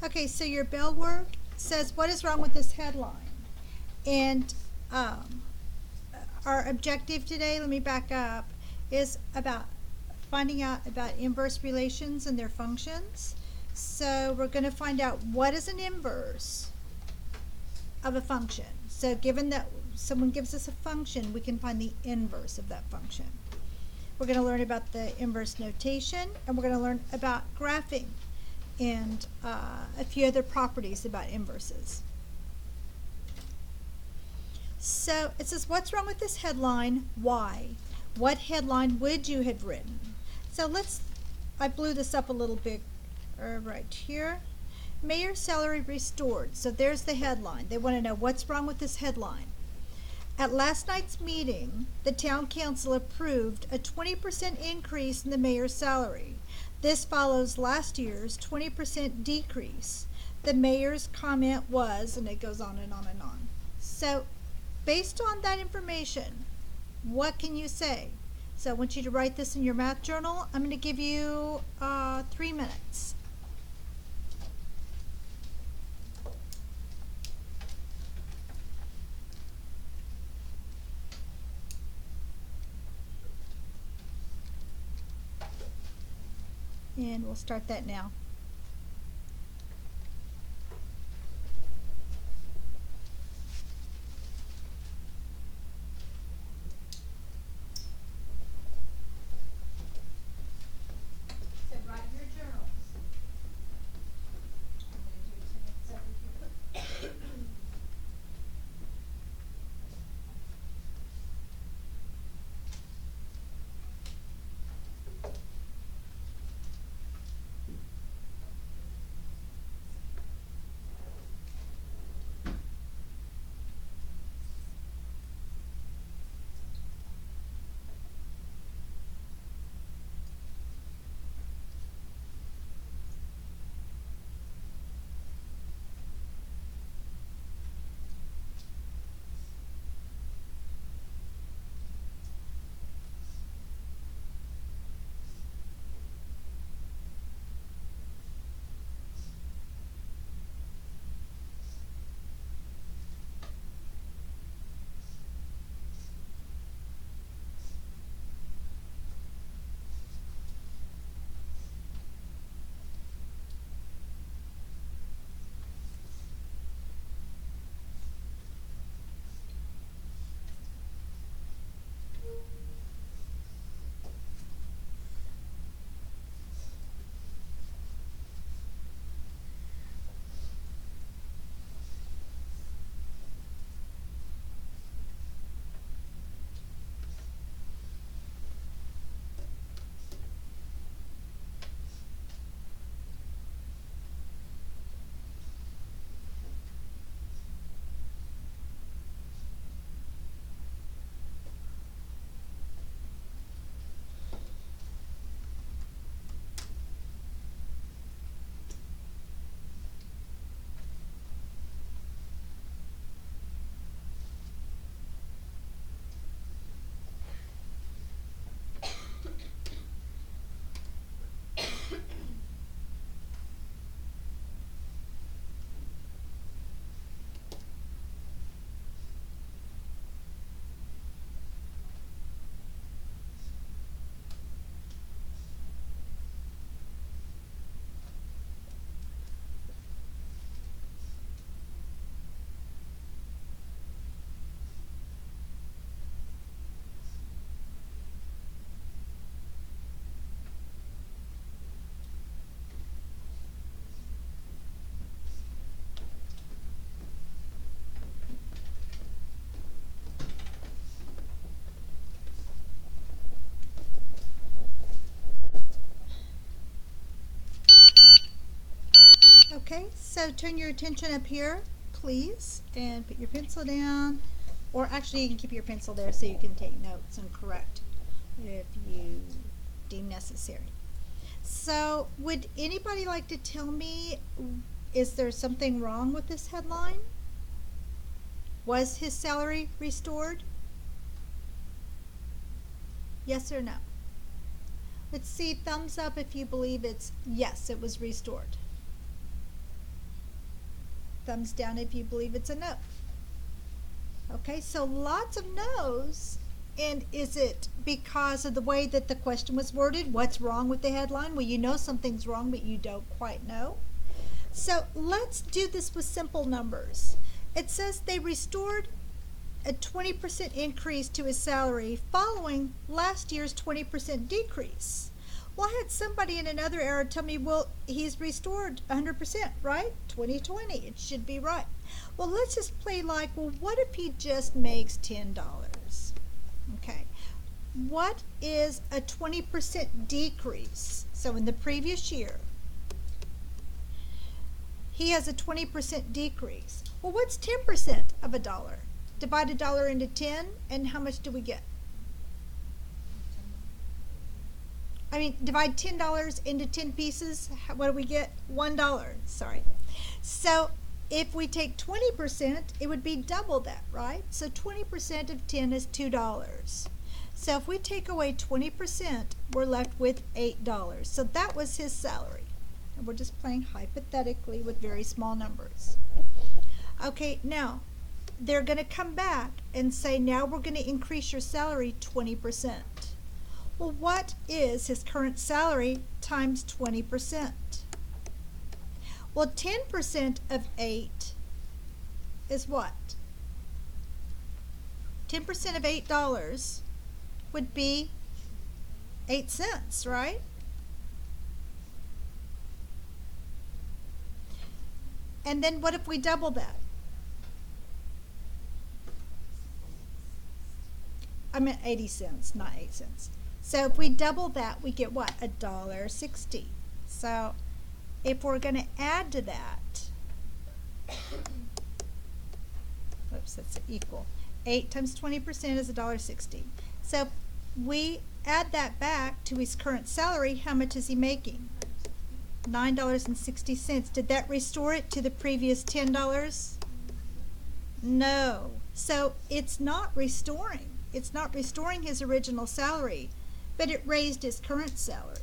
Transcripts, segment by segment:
Okay, so your bell work says, what is wrong with this headline? And our objective today, let me back up, is about finding out about inverse relations and their functions. So we're going to find out what is an inverse of a function. So given that someone gives us a function, we can find the inverse of that function. We're going to learn about the inverse notation, and we're going to learn about graphing and a few other properties about inverses. So it says, what's wrong with this headline? Why? What headline would you have written? So I blew this up a little bit right here. Mayor's salary restored. So there's the headline. They want to know what's wrong with this headline. At last night's meeting, the town council approved a 20% increase in the mayor's salary. This follows last year's 20% decrease. The mayor's comment was, and it goes on and on and on. So based on that information, what can you say? So I want you to write this in your math journal. I'm going to give you 3 minutes. And we'll start that now. So write your journals. I'm going to do 10 minutes over here. Okay, so turn your attention up here, please, and put your pencil down. Or actually, you can keep your pencil there so you can take notes and correct if you deem necessary. So, would anybody like to tell me, is there something wrong with this headline? Was his salary restored? Yes or no? Let's see, thumbs up if you believe it's yes, it was restored. thumbs down if you believe it's a no. Okay, so lots of no's. And is it because of the way that the question was worded? What's wrong with the headline? Well, you know something's wrong, but you don't quite know. So let's do this with simple numbers. It says they restored a 20% increase to his salary following last year's 20% decrease. Well, I had somebody in another era tell me, well, he's restored 100%, right? 2020, it should be right. Well, let's just play like, well, what if he just makes $10? Okay, what is a 20% decrease? So in the previous year, he has a 20% decrease. Well, what's 10% of a dollar? Divide a dollar into 10, and how much do we get? Divide $10 into 10 pieces, what do we get? $1, sorry. So if we take 20%, it would be double that, right? So 20% of 10 is $2. So if we take away 20%, we're left with $8. So that was his salary. And we're just playing hypothetically with very small numbers. Okay, now they're going to come back and say, now we're going to increase your salary 20%. Well, what is his current salary times 20%? Well, 10% of 8 is what? 10% of $8 would be 8 cents, right? And then what if we double that? I meant 80 cents, not 8 cents. So if we double that, we get what? $1.60. So if we're going to add to that, oops, that's equal. 8 times 20% is $1.60. So if we add that back to his current salary, how much is he making? $9.60. Did that restore it to the previous $10? No. So it's not restoring. It's not restoring his original salary, but it raised his current salary.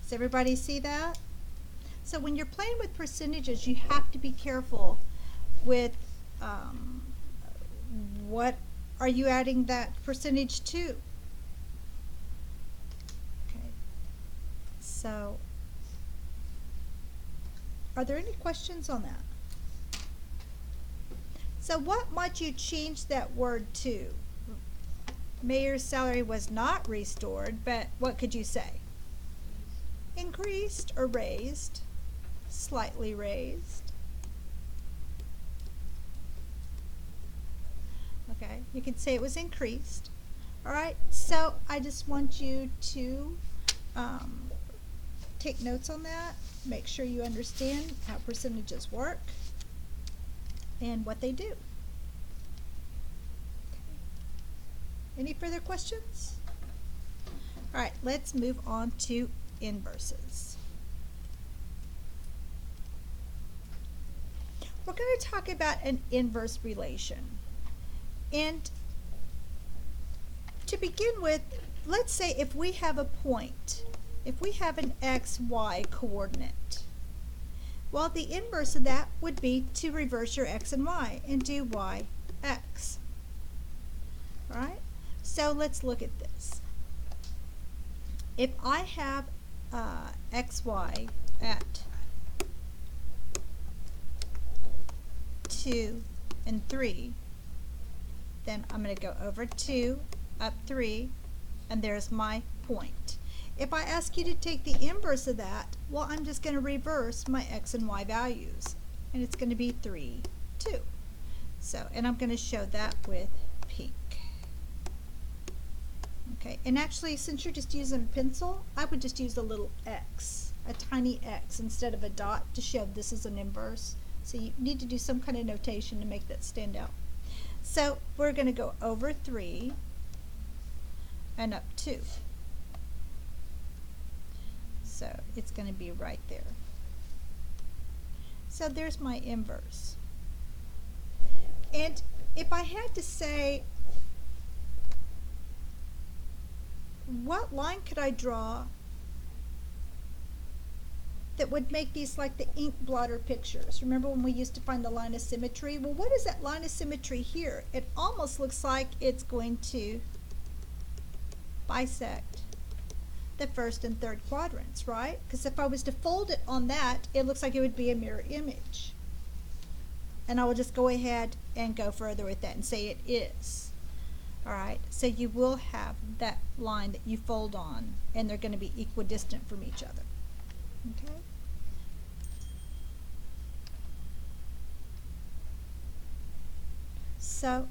Does everybody see that? So when you're playing with percentages, you have to be careful with what are you adding that percentage to. Okay. So are there any questions on that? So what might you change that word to? Mayor's salary was not restored, but what could you say? Increased or raised? Slightly raised. Okay, you could say it was increased. All right, so I just want you to take notes on that. Make sure you understand how percentages work and what they do. Any further questions? All right, let's move on to inverses. We're going to talk about an inverse relation. And to begin with, let's say if we have a point, if we have an xy coordinate, well, the inverse of that would be to reverse your x and y and do y, x. All right? So let's look at this. If I have xy at 2 and 3, then I'm going to go over 2, up 3, and there's my point. If I ask you to take the inverse of that, well, I'm just going to reverse my x and y values, and it's going to be 3, 2. So, and I'm going to show that with pink. Okay, and actually, since you're just using pencil, I would just use a little x, a tiny x, instead of a dot to show this is an inverse. So you need to do some kind of notation to make that stand out. So we're going to go over 3 and up 2. So it's going to be right there. So there's my inverse. And if I had to say, what line could I draw that would make these like the ink blotter pictures. Remember when we used to find the line of symmetry? Well, what is that line of symmetry here? It almost looks like it's going to bisect the first and third quadrants, right? Because if I was to fold it on that, it looks like it would be a mirror image. And I will just go ahead and go further with that and say it is. All right, so you will have that line that you fold on, and they're going to be equidistant from each other. Okay. So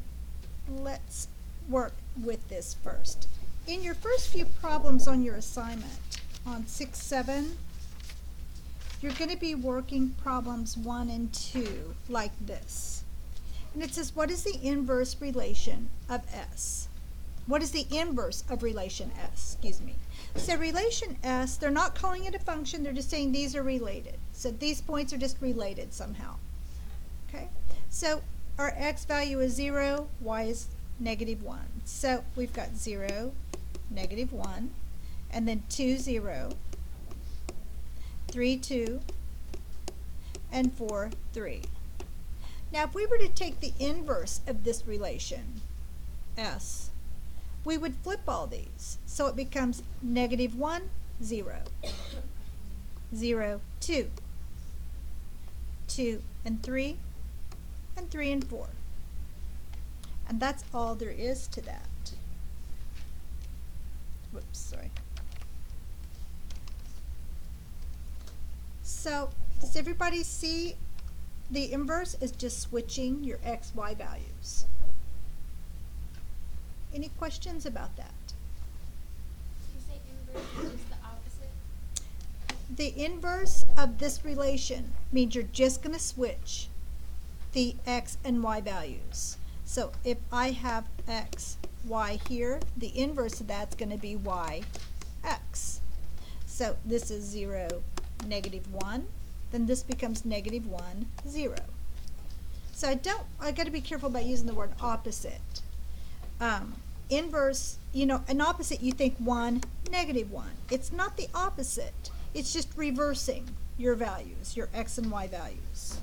let's work with this first. In your first few problems on your assignment on 6-7, you're going to be working problems 1 and 2 like this. And it says, what is the inverse relation of S? What is the inverse of relation S? Excuse me. So relation S, they're not calling it a function, they're just saying these are related. So these points are just related somehow. Okay? So our x value is 0, y is -1. So we've got 0, -1, and then 2, 0, 3, 2, and 4, 3. Now if we were to take the inverse of this relation, S, we would flip all these. So it becomes -1, 0, 0, 2, 2 and 3, and 3 and 4. And that's all there is to that. Whoops, sorry. So, does everybody see the inverse is just switching your x, y values? Any questions about that? You say inverse is just the opposite? The inverse of this relation means you're just going to switch the x and y values. So if I have x, y here, the inverse of that's going to be y, x. So this is 0, -1. Then this becomes -1, 0. So I got to be careful about using the word opposite. Inverse, you know, an opposite you think 1, -1. It's not the opposite. It's just reversing your values, your x and y values.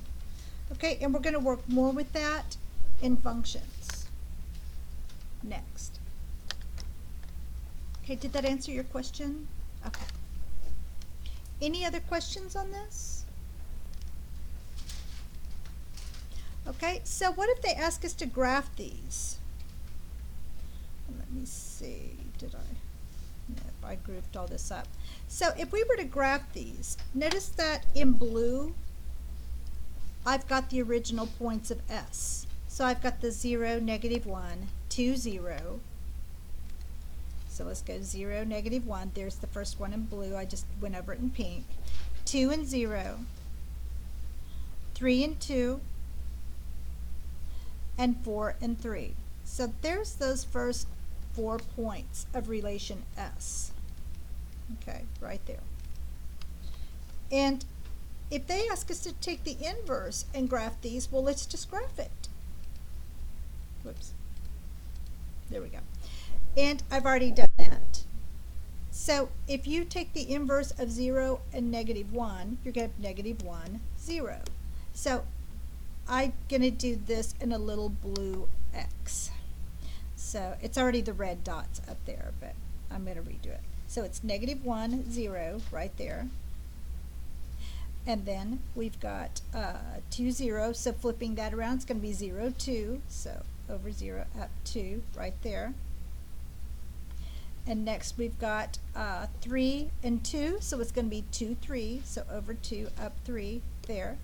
Okay, and we're going to work more with that in functions next. Okay, did that answer your question? Okay. Any other questions on this? Okay, so what if they ask us to graph these? Let me see, did I? Nope, I grouped all this up. So if we were to graph these, notice that in blue, I've got the original points of S. So I've got the 0, -1, 2, 0. So let's go 0, -1. There's the first one in blue. I just went over it in pink. 2 and 0. 3 and 2. And 4 and 3. So there's those first 4 points of relation S. Okay, right there. And if they ask us to take the inverse and graph these, well, let's just graph it. Whoops. There we go. And I've already done that. So if you take the inverse of 0 and -1, you're going to have -1, 0. So I'm going to do this in a little blue X. So it's already the red dots up there, but I'm going to redo it. So it's -1, 0 right there. And then we've got 2, 0. So flipping that around, it's going to be 0, 2. So over 0, up 2 right there. And next we've got 3 and 2. So it's going to be 2, 3. So over 2, up 3 there.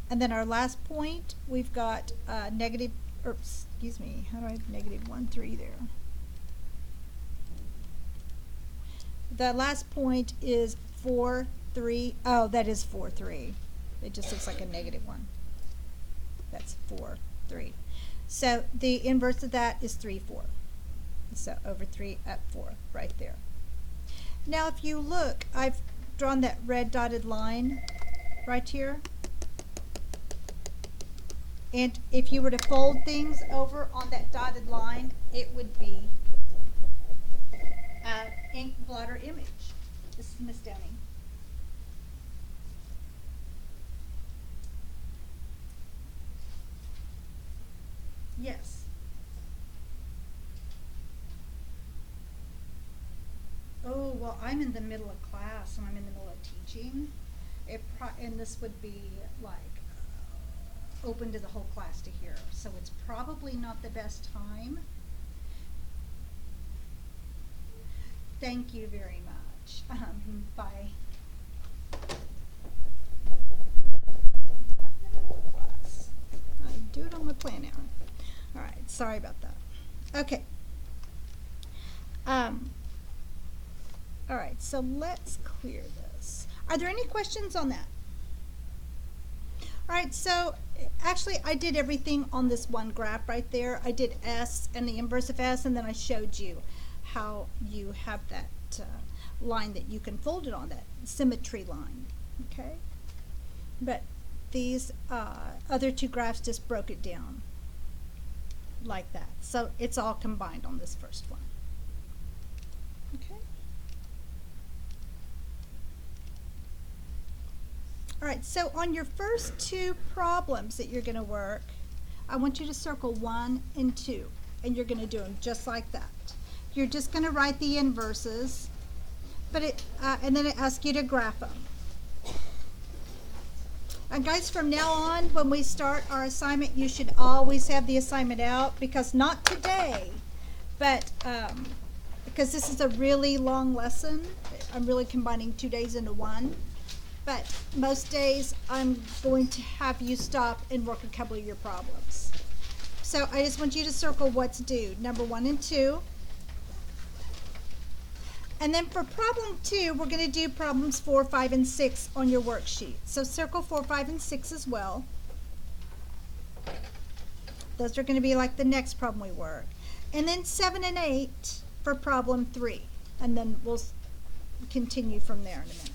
And then our last point, we've got negative, or excuse me, how do I have -1, 3 there? The last point is 4, 3. Oh, that is 4, 3. It just looks like a -1. That's 4, 3. So the inverse of that is 3, 4. So over 3, up 4, right there. Now if you look, I've drawn that red dotted line right here. And if you were to fold things over on that dotted line, it would be an ink blotter image. This is Miss Downing. Yes. Oh, well, I'm in the middle of class and I'm in the middle of teaching. And this would be like open to the whole class to hear. So it's probably not the best time. Thank you very much. Bye. Class. I do it on my plan now. All right, sorry about that. Okay. All right, so let's clear this. Are there any questions on that? All right, so actually I did everything on this one graph right there. I did S and the inverse of S, and then I showed you how you have that line that you can fold it on, that symmetry line, okay? But these other two graphs just broke it down like that. So it's all combined on this first one, okay? All right, so on your first two problems that you're going to work, I want you to circle 1 and 2, and you're going to do them just like that. You're just going to write the inverses, but and then it asks you to graph them. And guys, from now on, when we start our assignment, you should always have the assignment out, because not today, but because this is a really long lesson. I'm really combining 2 days into one. But most days, I'm going to have you stop and work a couple of your problems. So I just want you to circle what's due, number 1 and 2. And then for problem 2, we're going to do problems 4, 5, and 6 on your worksheet. So circle 4, 5, and 6 as well. Those are going to be like the next problem we work. And then 7 and 8 for problem 3. And then we'll continue from there in a minute.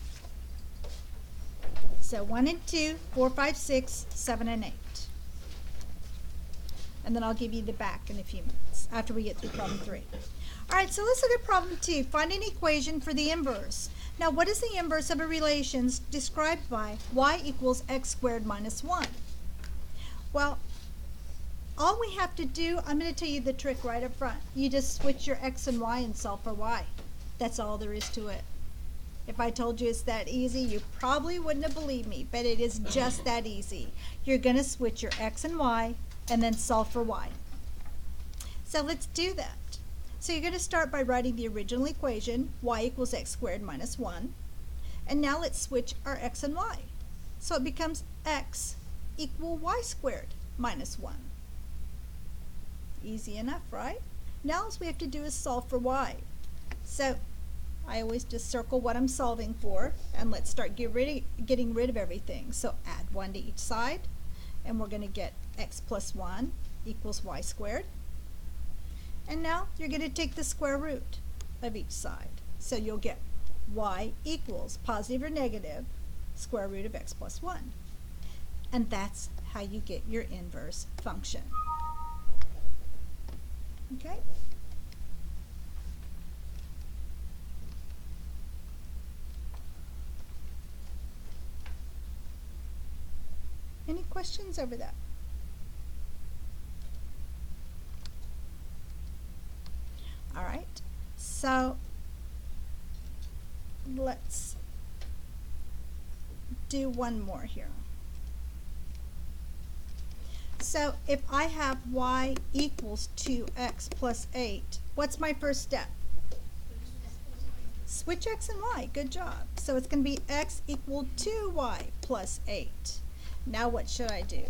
So 1 and 2, 4, 5, 6, 7, and 8. And then I'll give you the back in a few minutes after we get through problem 3. All right, so let's look at problem 2. Find an equation for the inverse. Now, what is the inverse of a relation described by y equals x squared minus 1? Well, all we have to do, I'm going to tell you the trick right up front. You just switch your x and y and solve for y. That's all there is to it. If I told you it's that easy, you probably wouldn't have believed me, but it is just that easy. You're going to switch your x and y and then solve for y. So let's do that. So you're going to start by writing the original equation, y equals x squared minus 1. And now let's switch our x and y. So it becomes x equal y squared minus 1. Easy enough, right? Now all we have to do is solve for y. So I always just circle what I'm solving for, and let's start getting rid of everything. So add 1 to each side, and we're going to get x plus 1 equals y squared. And now you're going to take the square root of each side. So you'll get y equals positive or negative square root of x plus 1. And that's how you get your inverse function. Okay? Any questions over that? All right, so let's do one more here. So if I have y equals 2x plus 8, what's my first step? Switch x and y. Good job. So it's going to be x equal 2y plus 8. Now what should I do?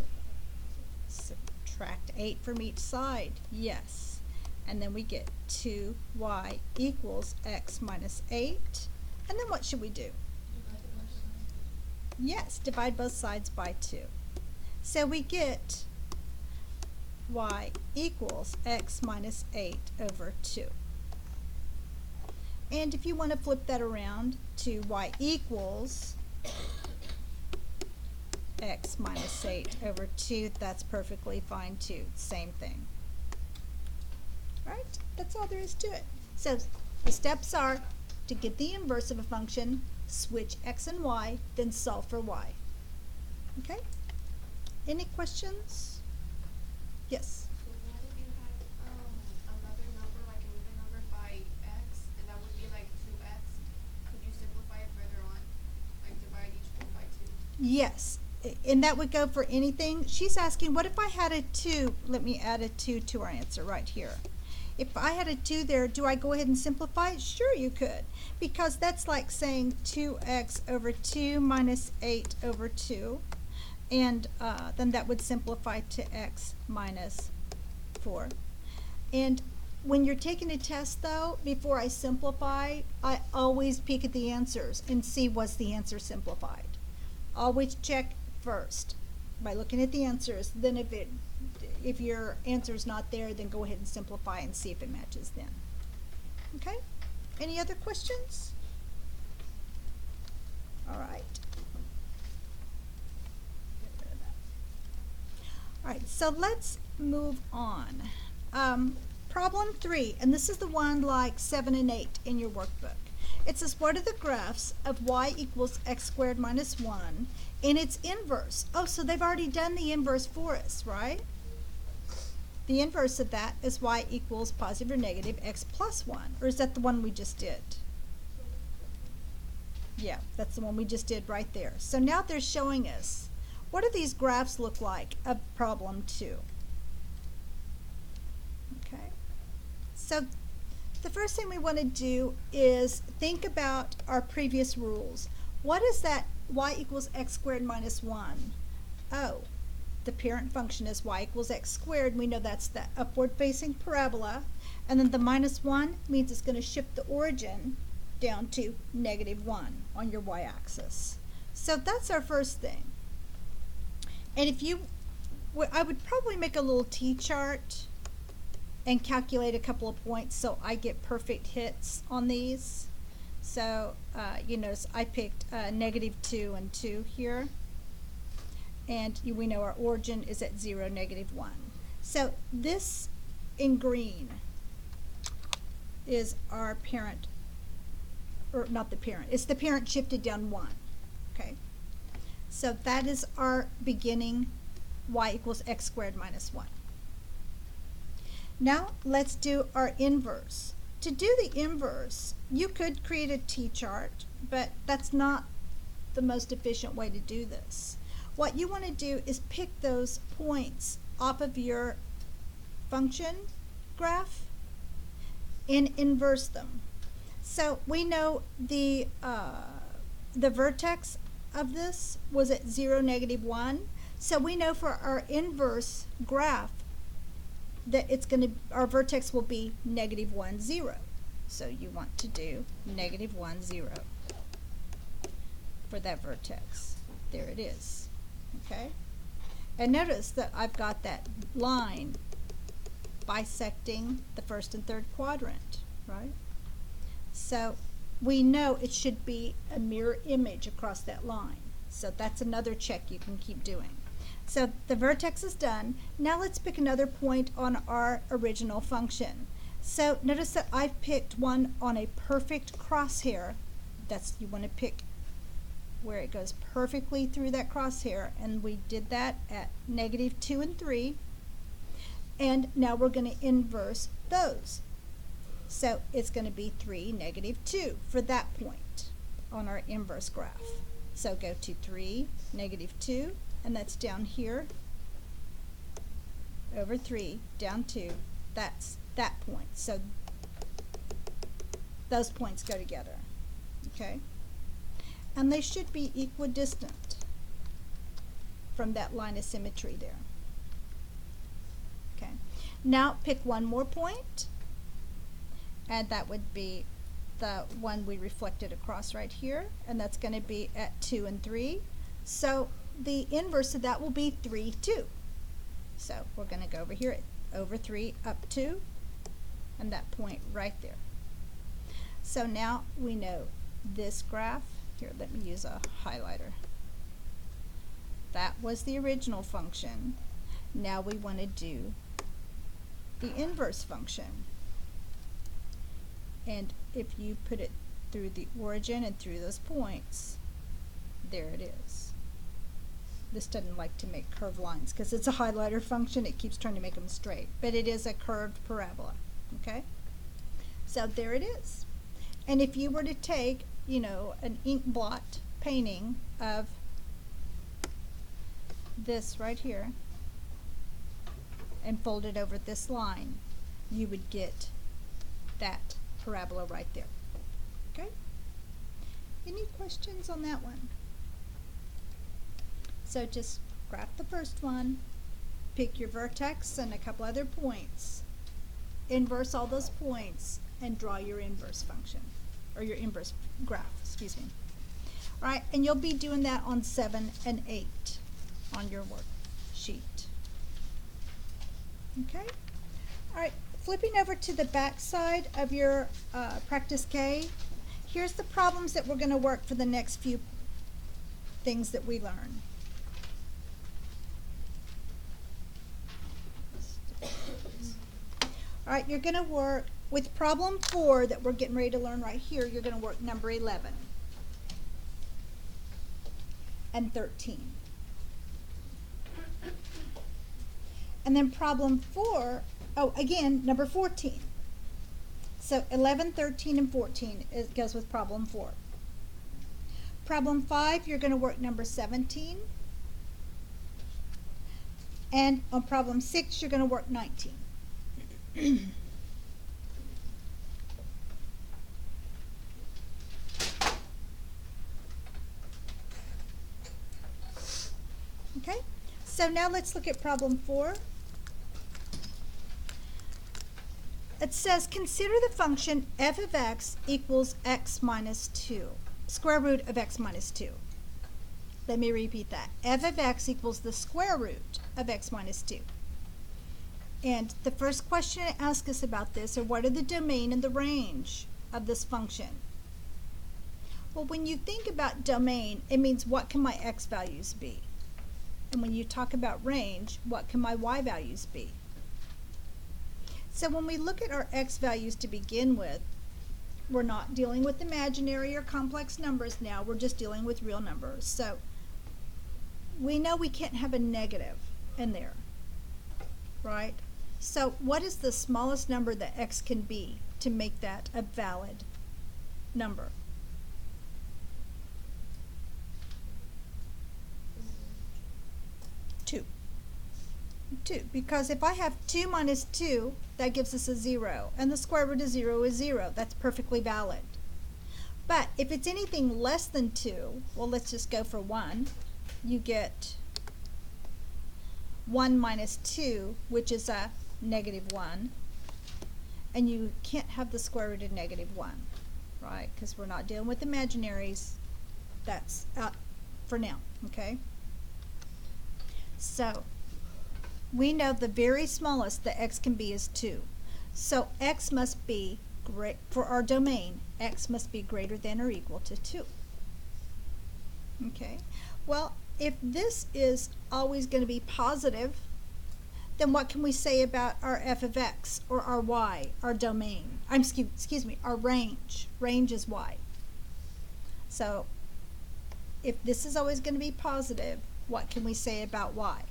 Subtract 8 from each side. Yes. And then we get 2y equals x minus 8. And then what should we do? Yes, divide both sides by 2. So we get y equals x minus 8 over 2. And if you want to flip that around to y equals x minus 8 over 2, that's perfectly fine too. Same thing. Right? That's all there is to it. So the steps are to get the inverse of a function, switch x and y, then solve for y. Okay? Any questions? Yes? So Yes, and that would go for anything. She's asking, what if I had a 2? Let me add a 2 to our answer right here. If I had a 2 there, do I go ahead and simplify it? Sure you could, because that's like saying 2x over 2 minus 8 over 2, and then that would simplify to x minus 4. And when you're taking a test though, before I simplify, I always peek at the answers and see was the answer simplified. Always check first by looking at the answers. Then if your answer is not there, then go ahead and simplify and see if it matches then. Okay? Any other questions? All right. Get rid of that. All right, so let's move on. Problem 3, and this is the one like 7 and 8 in your workbook. It says, what are the graphs of y equals x squared minus 1 in its inverse? Oh, so they've already done the inverse for us, right? The inverse of that is y equals positive or negative x plus 1. Or is that the one we just did? Yeah, that's the one we just did right there. So now they're showing us, what do these graphs look like of problem 2? Okay. So the first thing we want to do is think about our previous rules. What is that y equals x squared minus 1? Oh, the parent function is y equals x squared. We know that's the upward facing parabola. And then the minus 1 means it's going to shift the origin down to negative 1 on your y-axis. So that's our first thing. And if you, I would probably make a little t-chart and calculate a couple of points so I get perfect hits on these. So you notice I picked negative 2 and 2 here. And we know our origin is at 0, negative 1. So this in green is our parent, or not the parent, it's the parent shifted down 1. Okay. So that is our beginning y equals x squared minus 1. Now let's do our inverse. To do the inverse, you could create a t-chart, but that's not the most efficient way to do this. What you want to do is pick those points off of your function graph and inverse them. So we know the vertex of this was at 0, negative 1. So we know for our inverse graph that it's going to, our vertex will be negative 1, 0. So you want to do negative 1, 0 for that vertex. There it is. Okay? And notice that I've got that line bisecting the first and third quadrant, right? So we know it should be a mirror image across that line. So that's another check you can keep doing. So the vertex is done. Now let's pick another point on our original function. So notice that I've picked one on a perfect crosshair. That's, you want to pick where it goes perfectly through that crosshair, and we did that at negative 2 and 3. And now we're going to inverse those. So it's going to be 3, negative 2 for that point on our inverse graph. So go to 3, negative 2, and that's down here, over 3, down 2. That's that point. So those points go together. Okay? And they should be equidistant from that line of symmetry there. Okay. Now pick one more point, and that would be the one we reflected across right here, and that's going to be at 2 and 3. So the inverse of that will be 3, 2. So we're going to go over here, over 3, up 2, and that point right there. So now we know this graph. Here, let me use a highlighter. That was the original function. Now we want to do the inverse function. And if you put it through the origin and through those points, there it is. This doesn't like to make curved lines because it's a highlighter function. It keeps trying to make them straight. But it is a curved parabola. Okay? So there it is. And if you were to take, you know, an ink blot painting of this right here and fold it over this line, you would get that parabola right there. Okay? Any questions on that one? So just graph the first one, pick your vertex and a couple other points, inverse all those points, and draw your inverse function, or your inverse graph, excuse me. All right, and you'll be doing that on 7 and 8 on your worksheet. Okay? All right, flipping over to the back side of your practice K, here's the problems that we're going to work for the next few things that we learn. All right, you're going to work with problem 4 that we're getting ready to learn right here. You're going to work number 11 and 13. And then problem 4, oh, again, number 14. So 11, 13, and 14 goes with problem 4. Problem 5, you're going to work number 17. And on problem 6, you're going to work 19. Okay, so now let's look at problem 4. It says, consider the function f of x equals x minus 2, square root of x minus 2. Let me repeat that. F of x equals the square root of x minus 2. And the first question it asks us about this are, what are the domain and the range of this function? Well, when you think about domain, it means what can my x values be? And when you talk about range, what can my y values be? So when we look at our x values to begin with, we're not dealing with imaginary or complex numbers now, we're just dealing with real numbers. So we know we can't have a negative in there, right? So what is the smallest number that x can be to make that a valid number? 2, because if I have 2 minus 2, that gives us a 0, and the square root of 0 is 0. That's perfectly valid. But if it's anything less than 2, well, let's just go for 1. You get 1 minus 2, which is a negative 1, and you can't have the square root of negative 1, right? Because we're not dealing with imaginaries. That's out for now, okay? So we know the very smallest that x can be is 2. So x must be, for our domain, x must be greater than or equal to 2. Okay, well, if this is always going to be positive, then what can we say about our f of x or our y, our domain? Excuse me, our range. Range is y. So if this is always going to be positive, what can we say about y?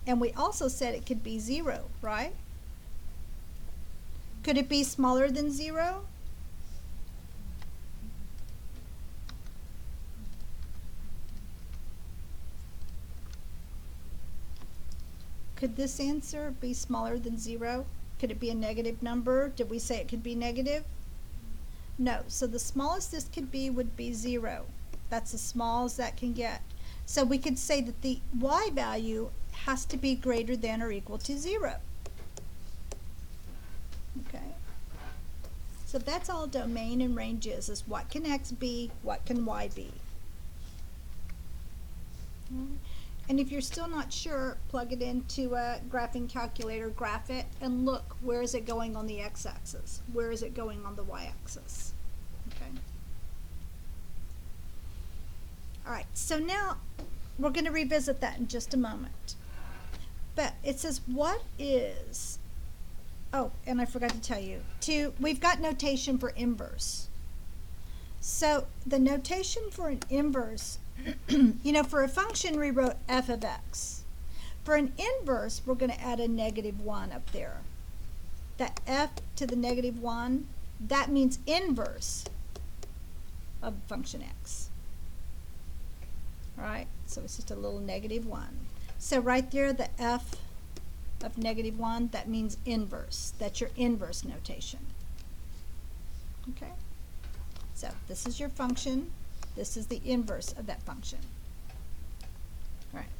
And we also said it could be 0, right? Could it be smaller than 0? Could this answer be smaller than 0? Could it be a negative number? Did we say it could be negative? No. So the smallest this could be would be 0. That's as small as that can get. So we could say that the y value has to be greater than or equal to 0. Okay. So that's all domain and range is what can x be, what can y be. And if you're still not sure, plug it into a graphing calculator, graph it, and look, where is it going on the x-axis? Where is it going on the y-axis? Okay. All right, so now we're going to revisit that in just a moment. But it says, what is, oh, and I forgot to tell you, we've got notation for inverse. So the notation for an inverse, you know, for a function we wrote f of x. For an inverse, we're going to add a negative 1 up there. That f to the negative 1, that means inverse of function x. All right, so it's just a little -1. So right there, the f of -1, that means inverse. That's your inverse notation. Okay? So this is your function. This is the inverse of that function. All right.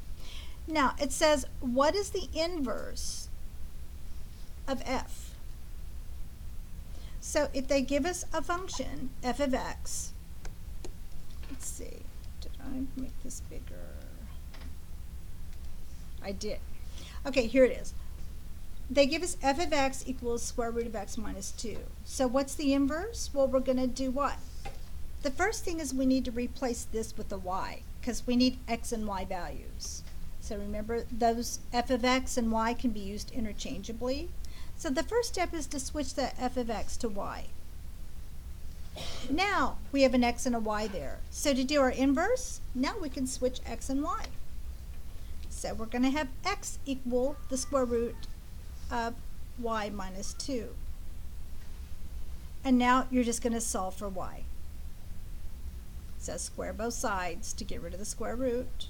Now, it says, what is the inverse of f? So if they give us a function, f of x, let's see, did I make this bigger? I did. Okay, here it is. They give us f of x equals square root of x minus 2. So what's the inverse? Well, we're going to do what? The first thing is we need to replace this with a y, because we need x and y values. So remember, those f of x and y can be used interchangeably. So the first step is to switch the f of x to y. Now we have an x and a y there. So to do our inverse, now we can switch x and y. So we're going to have x equal the square root of y minus 2. And now you're just going to solve for y. So square both sides to get rid of the square root.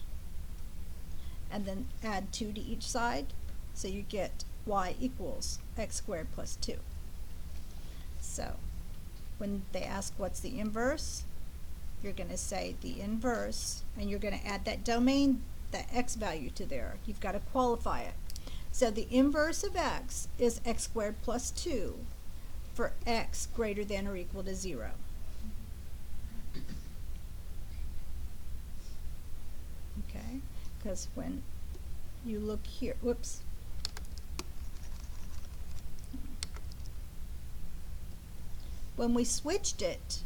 And then add 2 to each side. So you get y equals x squared plus 2. So when they ask what's the inverse, you're going to say the inverse, and you're going to add that domain, the x value to there. You've got to qualify it. So the inverse of x is x squared plus 2 for x greater than or equal to 0. Okay, because when you look here, whoops. When we switched it,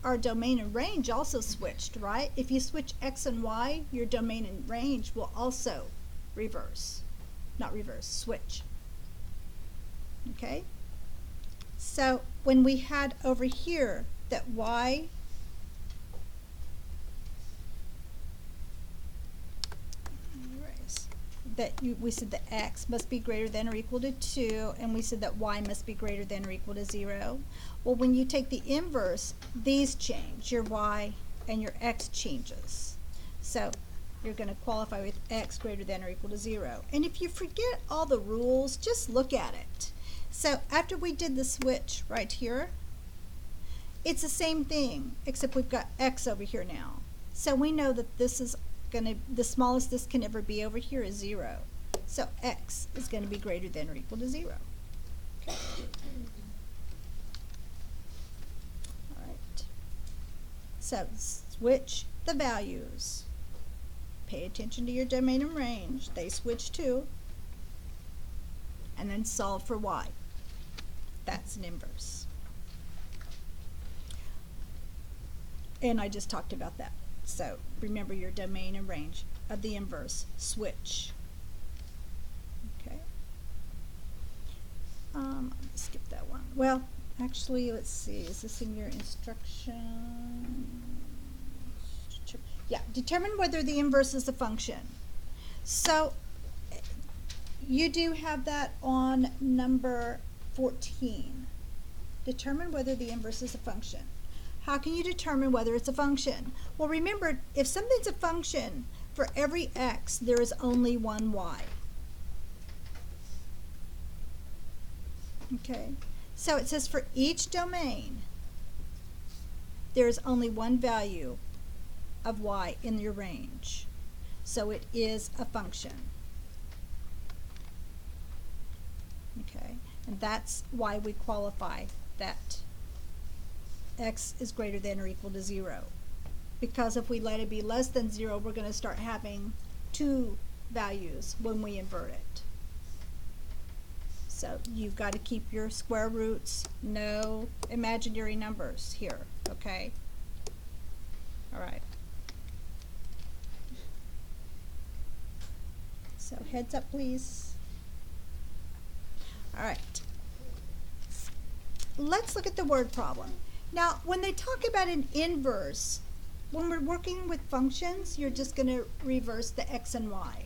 our domain and range also switched, right? If you switch x and y, your domain and range will also reverse. Not reverse, switch. Okay? So when we had over here that y, we said that x must be greater than or equal to 2, and we said that y must be greater than or equal to 0. Well, when you take the inverse, these change. Your y and your x changes. So you're going to qualify with x greater than or equal to 0. And if you forget all the rules, just look at it. So after we did the switch right here, it's the same thing, except we've got x over here now. So we know that this is the smallest this can ever be over here is 0. So x is going to be greater than or equal to 0. Okay. All right. So switch the values. Pay attention to your domain and range. They switch too. And then solve for y. That's an inverse. And I just talked about that. So remember your domain and range of the inverse. Switch. Okay. I'll skip that one. Well, actually, let's see. Is this in your instructions? Yeah. Determine whether the inverse is a function. So you do have that on number 14. Determine whether the inverse is a function. How can you determine whether it's a function? Well, remember, if something's a function, for every x, there is only one y. Okay? So it says for each domain, there is only one value of y in your range. So it is a function. Okay? And that's why we qualify that x is greater than or equal to 0. Because if we let it be less than 0, we're going to start having 2 values when we invert it. So you've got to keep your square roots, no imaginary numbers here, okay? All right. So heads up, please. All right. Let's look at the word problem. Now, when they talk about an inverse, when we're working with functions, you're just going to reverse the x and y.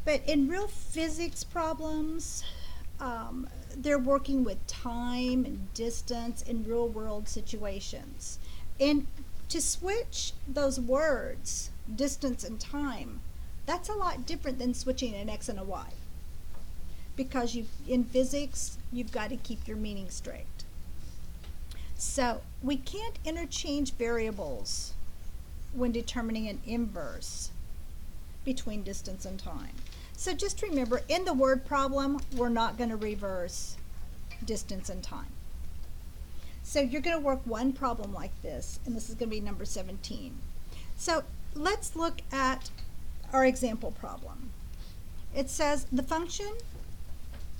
But in real physics problems, they're working with time and distance in real world situations. And to switch those words, distance and time, that's a lot different than switching an x and a y. Because in physics, you've got to keep your meaning straight. So we can't interchange variables when determining an inverse between distance and time. So just remember, in the word problem, we're not going to reverse distance and time. So you're going to work one problem like this, and this is going to be number 17. So let's look at our example problem. It says the function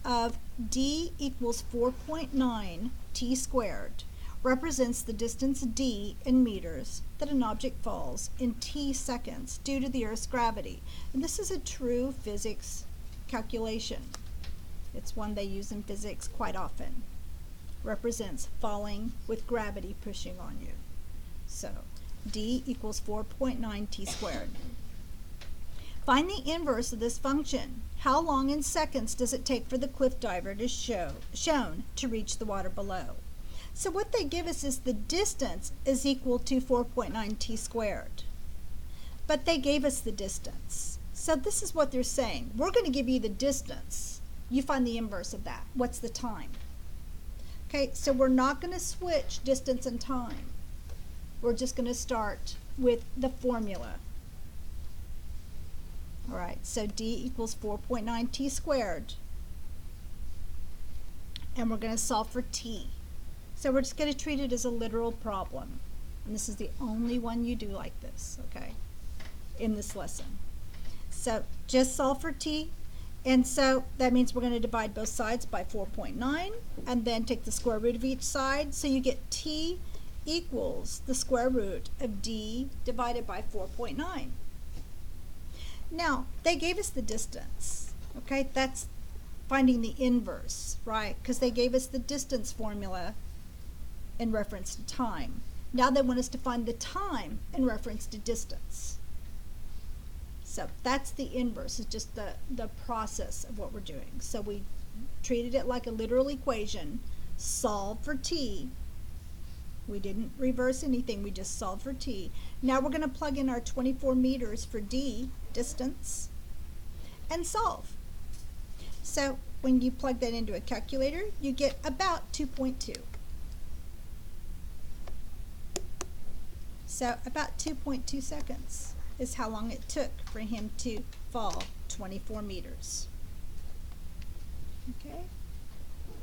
of d equals 4.9 t squared represents the distance d in meters that an object falls in t seconds due to the Earth's gravity. And this is a true physics calculation. It's one they use in physics quite often. Represents falling with gravity pushing on you. So d equals 4.9 t squared. Find the inverse of this function. How long in seconds does it take for the cliff diver to shown to reach the water below? So what they give us is the distance is equal to 4.9 t squared. But they gave us the distance. So this is what they're saying. We're going to give you the distance. You find the inverse of that. What's the time? Okay, so we're not going to switch distance and time. We're just going to start with the formula. All right, so d equals 4.9 t squared. And we're going to solve for t. So we're just going to treat it as a literal problem. And this is the only one you do like this, okay, in this lesson. So just solve for t. And so that means we're going to divide both sides by 4.9 and then take the square root of each side. So you get t equals the square root of d divided by 4.9. Now, they gave us the distance, okay? That's finding the inverse, right? Because they gave us the distance formula in reference to time. Now they want us to find the time in reference to distance. So that's the inverse. It's just the process of what we're doing. So we treated it like a literal equation. Solve for t. We didn't reverse anything. We just solved for t. Now we're going to plug in our 24 meters for d, distance, and solve. So when you plug that into a calculator, you get about 2.2. So about 2.2 seconds is how long it took for him to fall 24 meters. Okay?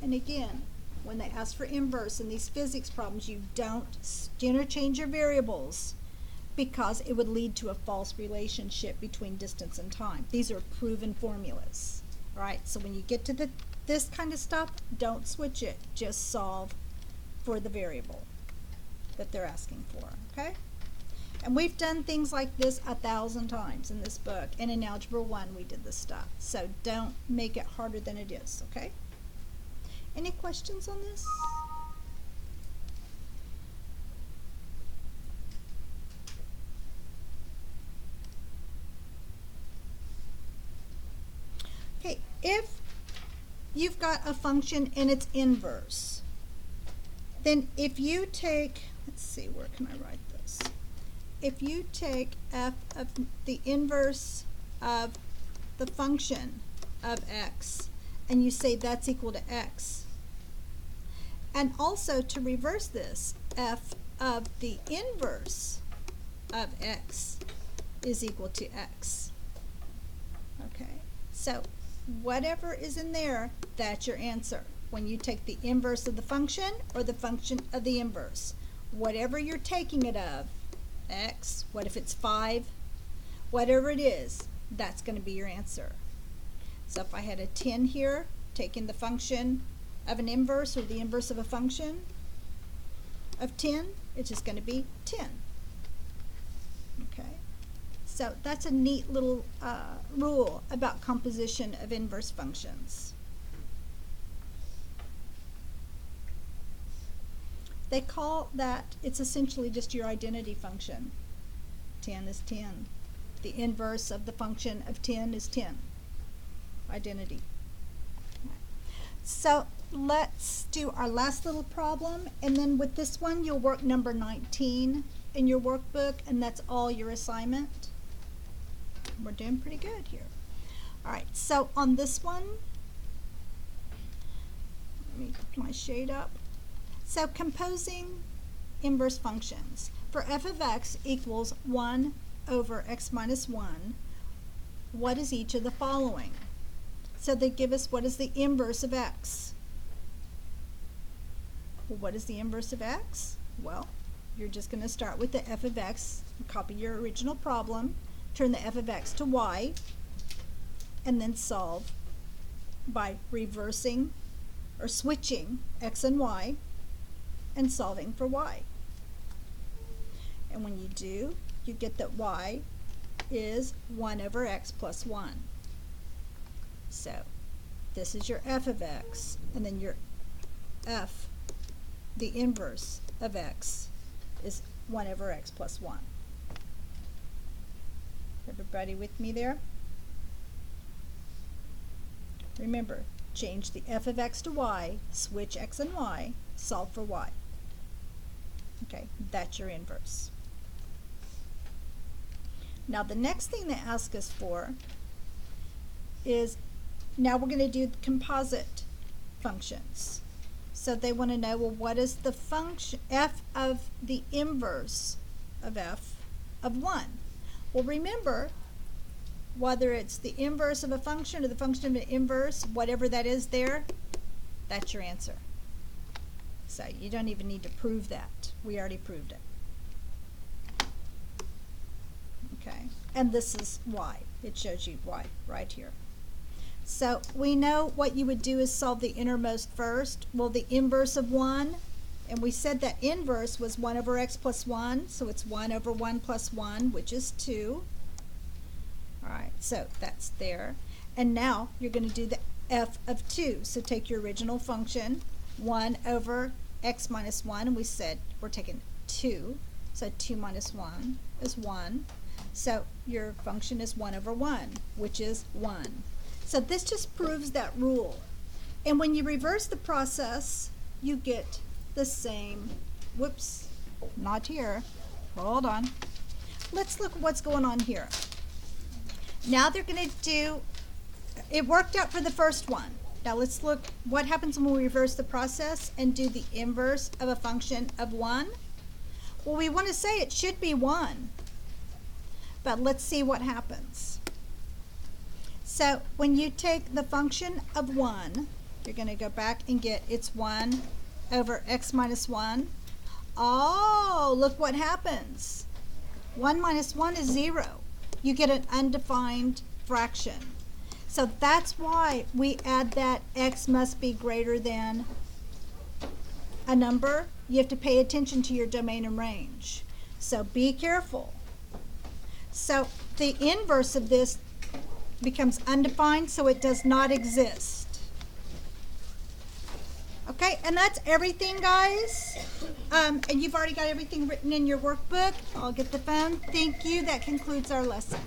And again, when they ask for inverse in these physics problems, you don't interchange your variables because it would lead to a false relationship between distance and time. These are proven formulas. All right? So when you get to this kind of stuff, don't switch it. Just solve for the variable that they're asking for, okay? And we've done things like this 1,000 times in this book, and in Algebra 1 we did this stuff. So don't make it harder than it is, okay? Any questions on this? Okay, if you've got a function and its inverse, then if you take, let's see, where can I write this? If you take f of the inverse of the function of x, and you say that's equal to x, and also to reverse this, f of the inverse of x is equal to x. Okay, so whatever is in there, that's your answer. When you take the inverse of the function or the function of the inverse, whatever you're taking it of, x, what if it's 5, whatever it is, that's going to be your answer. So if I had a 10 here, taking the function of an inverse or the inverse of a function of 10, it's just going to be 10. Okay, so that's a neat little rule about composition of inverse functions. They call that, it's essentially just your identity function. 10 is 10. The inverse of the function of 10 is 10. Identity. So let's do our last little problem, and then with this one you'll work number 19 in your workbook, and that's all your assignment. We're doing pretty good here. Alright, so on this one, let me put my shade up. So composing inverse functions. For f of x equals 1 over x minus 1, what is each of the following? So they give us what is the inverse of x. Well, what is the inverse of x? Well, you're just going to start with the f of x, copy your original problem, turn the f of x to y, and then solve by reversing or switching x and y and solving for y. And when you do, you get that y is 1 over x plus 1. So this is your f of x, and then your f, the inverse of x, is 1 over x plus 1. Everybody with me there? Remember, change the f of x to y, switch x and y, solve for y. Okay, that's your inverse. Now the next thing they ask us for is, now we're going to do composite functions. So they want to know, well, what is the function f of the inverse of f of 1? Well, remember, whether it's the inverse of a function or the function of an inverse, whatever that is there, that's your answer. So you don't even need to prove that. We already proved it. Okay, and this is y. It shows you y right here. So we know what you would do is solve the innermost first. Well, the inverse of 1, and we said that inverse was 1 over x plus 1, so it's 1 over 1 plus 1, which is 2. Alright, so that's there. And now you're going to do the f of 2. So take your original function, 1 over x minus 1, and we said we're taking 2. So 2 minus 1 is 1. So your function is 1 over 1, which is 1. So this just proves that rule. And when you reverse the process, you get the same, whoops, not here, hold on. Let's look at what's going on here. Now they're going to do, it worked out for the first one. Now let's look what happens when we reverse the process and do the inverse of a function of 1. Well, we want to say it should be 1, but let's see what happens. So when you take the function of 1, you're going to go back and get it's 1 over x minus 1. Oh, look what happens. 1 minus 1 is 0. You get an undefined fraction. So that's why we add that x must be greater than a number. You have to pay attention to your domain and range. So be careful. So the inverse of this becomes undefined, so it does not exist. Okay, and that's everything, guys. And you've already got everything written in your workbook. I'll get the phone. Thank you. That concludes our lesson.